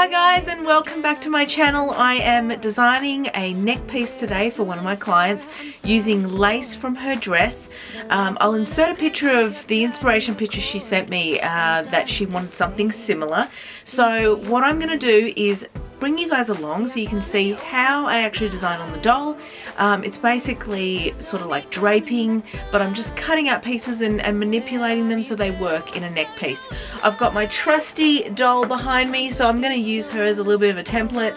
Hi guys, and welcome back to my channel. I am designing a neck piece today for one of my clients using lace from her dress. I'll insert a picture of the inspiration picture she sent me that she wanted something similar. So what I'm going to do is bring you guys along so you can see how I actually design on the doll. It's basically sort of like draping, but I'm just cutting out pieces and manipulating them so they work in a neck piece. I've got my trusty doll behind me, so I'm going to use her as a little bit of a template,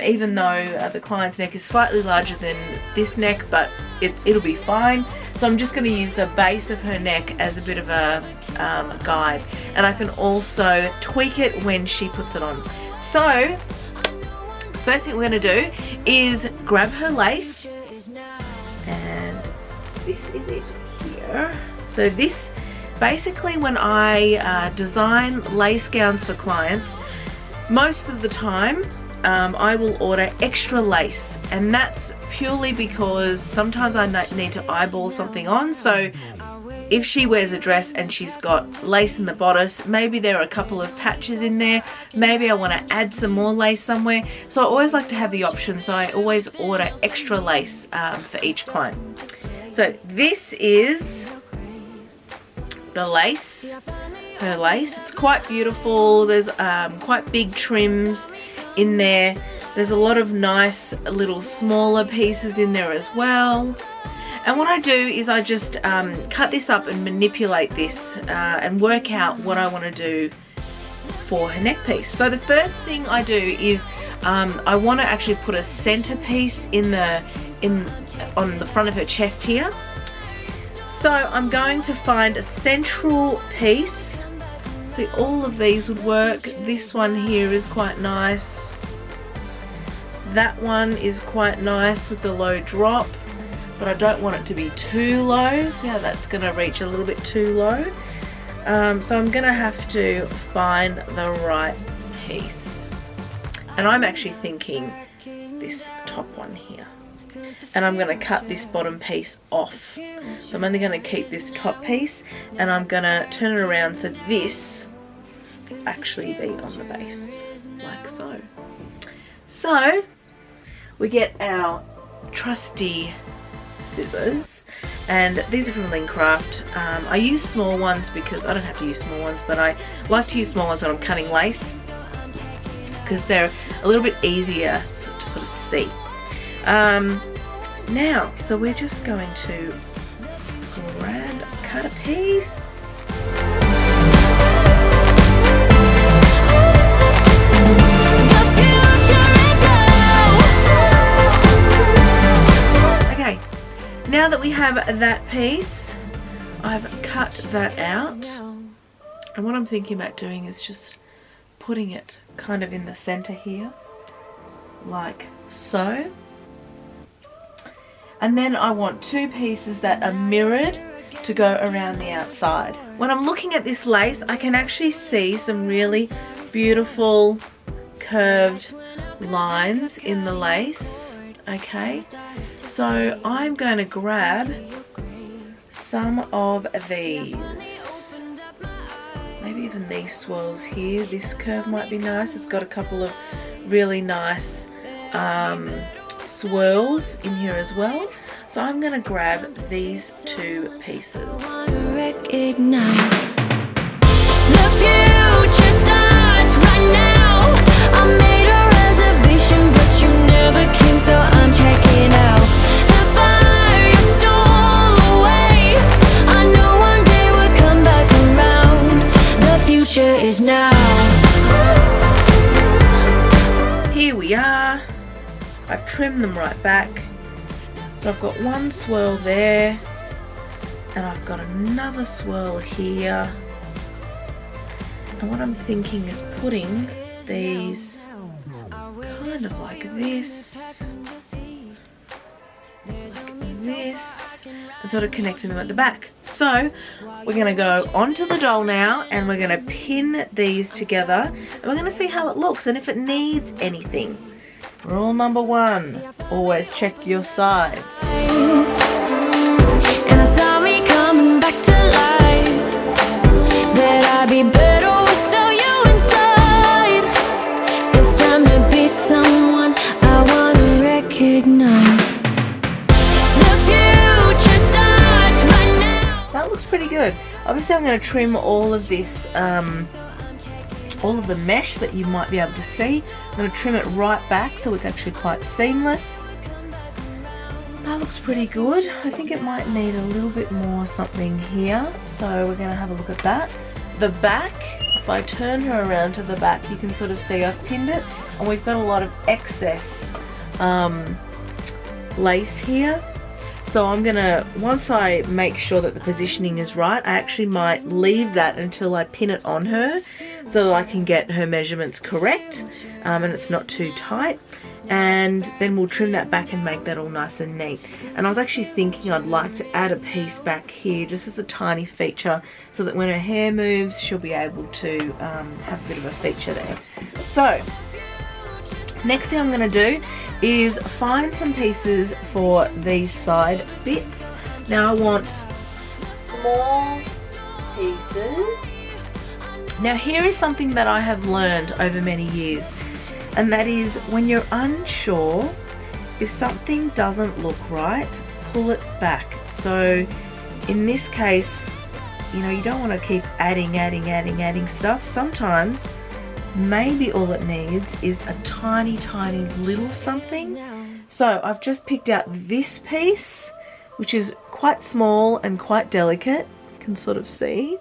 even though the client's neck is slightly larger than this neck, but it'll be fine. So I'm just going to use the base of her neck as a bit of a guide, and I can also tweak it when she puts it on. So first thing we're going to do is grab her lace, and this is it here. So this, basically when I design lace gowns for clients, most of the time I will order extra lace, and that's purely because sometimes I need to eyeball something on. So if she wears a dress and she's got lace in the bodice, maybe there are a couple of patches in there, maybe I want to add some more lace somewhere. So I always like to have the option, so I always order extra lace for each client. So this is the lace, her lace. It's quite beautiful. There's quite big trims in there. There's a lot of nice little smaller pieces in there as well. And what I do is I just cut this up and manipulate this and work out what I want to do for her neck piece. So the first thing I do is I want to actually put a centerpiece on the front of her chest here. So I'm going to find a central piece. See, all of these would work. This one here is quite nice. That one is quite nice with the low drop, but I don't want it to be too low. See how that's going to reach a little bit too low. So I'm going to have to find the right piece. And I'm actually thinking this top one here. And I'm going to cut this bottom piece off. So I'm only going to keep this top piece, and I'm going to turn it around so this will actually be on the base, like so. So we get our trusty scissors, and these are from Craft. I use small ones because I don't have to use small ones, but I like to use small ones when I'm cutting lace because they're a little bit easier to sort of see. Now, so we're just going to cut a piece. Now that we have that piece, I've cut that out, and what I'm thinking about doing is just putting it kind of in the center here, like so. And then I want two pieces that are mirrored to go around the outside. When I'm looking at this lace, I can actually see some really beautiful curved lines in the lace. Okay, so I'm going to grab some of these, maybe even these swirls here. This curve might be nice. It's got a couple of really nice swirls in here as well. So I'm going to grab these two pieces. So I'm checking out the fire you stole away. I know one day we'll come back around. The future is now. Here we are. I've trimmed them right back. So I've got one swirl there, and I've got another swirl here. And what I'm thinking is putting these kind of like this, and sort of connecting them at the back. So we're going to go onto the doll now, and we're going to pin these together, and we're going to see how it looks and if it needs anything. Rule number one, always check your sides. And I saw me coming back to life, that I'd be better without you inside. good. Obviously I'm going to trim all of this, all of the mesh that you might be able to see. I'm going to trim it right back so it's actually quite seamless. That looks pretty good. I think it might need a little bit more something here, so we're going to have a look at that. The back, if I turn her around to the back, you can sort of see I've pinned it, and we've got a lot of excess lace here. So I'm gonna, once I make sure that the positioning is right, I actually might leave that until I pin it on her so that I can get her measurements correct, and it's not too tight. And then we'll trim that back and make that all nice and neat. And I was actually thinking I'd like to add a piece back here just as a tiny feature so that when her hair moves she'll be able to have a bit of a feature there. So next thing I'm going to do is find some pieces for these side bits. Now I want small pieces. Now here is something that I have learned over many years, and that is when you're unsure, if something doesn't look right, pull it back. So in this case, you know, you don't want to keep adding stuff. Sometimes maybe all it needs is a tiny little something. So I've just picked out this piece, which is quite small and quite delicate, you can sort of see,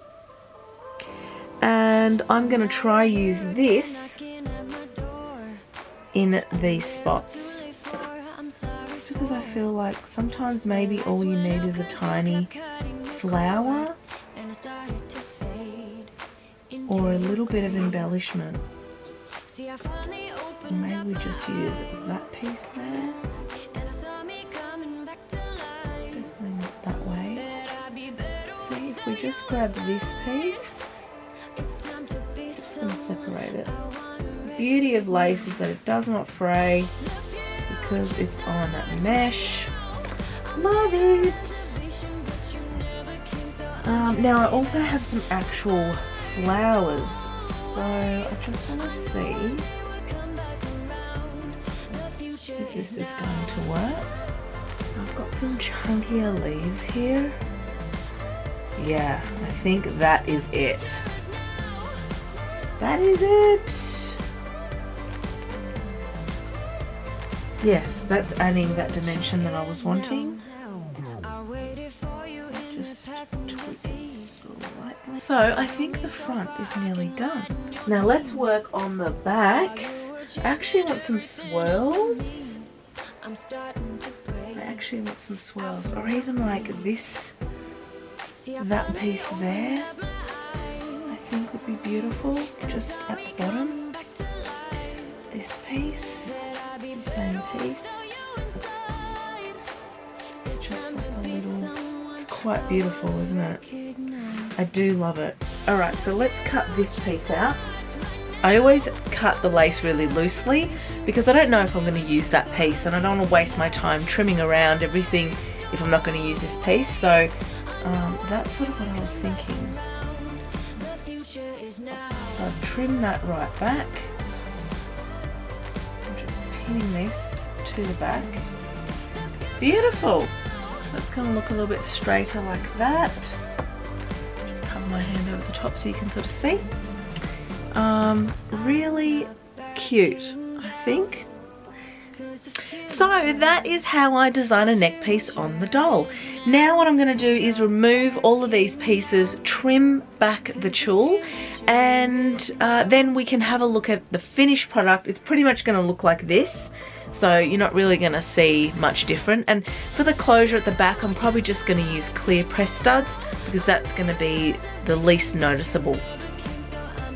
and I'm going to try use this in these spots, just because I feel like sometimes maybe all you need is a tiny flower or a little bit of embellishment. Maybe we just use that piece there. Definitely not that way. See, if we just grab this piece, just going to separate it. The beauty of lace is that it does not fray because it's on mesh. Love it! Now I also have some actual flowers, so I just want to see if this is going to work. I've got some chunkier leaves here. Yeah, I think that is it. That is it. Yes, that's adding that dimension that I was wanting. Just twist it slightly. So I think the front is nearly done. Now let's work on the back. I actually want some swirls. Or even like this, that piece there, I think would be beautiful, just at the bottom. This piece, the same piece. It's just like a little, it's quite beautiful, isn't it? I do love it. Alright, so let's cut this piece out. I always cut the lace really loosely because I don't know if I'm going to use that piece, and I don't want to waste my time trimming around everything if I'm not going to use this piece. So that's sort of what I was thinking. So I've trimmed that right back. I'm just pinning this to the back. Beautiful! So it's going to look a little bit straighter like that. Just cover my hand over the top so you can sort of see. Really cute, I think. So that is how I design a neck piece on the doll. Now what I'm going to do is remove all of these pieces, trim back the tulle, and then we can have a look at the finished product. It's pretty much going to look like this, so you're not really going to see much different. And for the closure at the back, I'm probably just going to use clear press studs because that's going to be the least noticeable.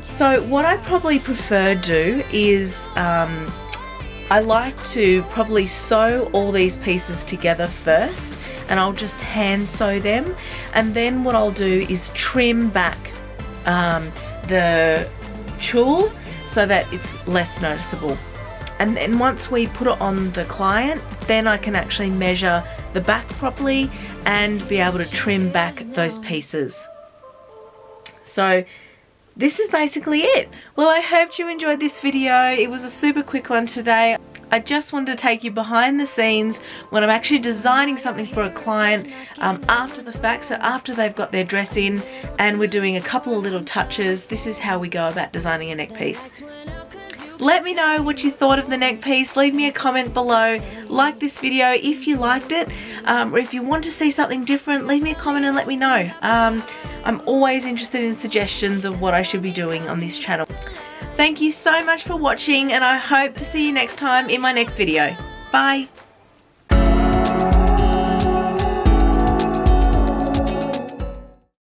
So what I probably prefer do is I like to probably sew all these pieces together first, and I'll just hand sew them, and then what I'll do is trim back the tulle so that it's less noticeable. And then once we put it on the client, then I can actually measure the back properly and be able to trim back those pieces. So this is basically it. Well, I hope you enjoyed this video. It was a super quick one today. I just wanted to take you behind the scenes when I'm actually designing something for a client after the fact, so after they've got their dress in and we're doing a couple of little touches. This is how we go about designing a neck piece. Let me know what you thought of the neck piece. Leave me a comment below. Like this video if you liked it, or if you want to see something different, leave me a comment and let me know. I'm always interested in suggestions of what I should be doing on this channel. Thank you so much for watching, and I hope to see you next time in my next video. Bye!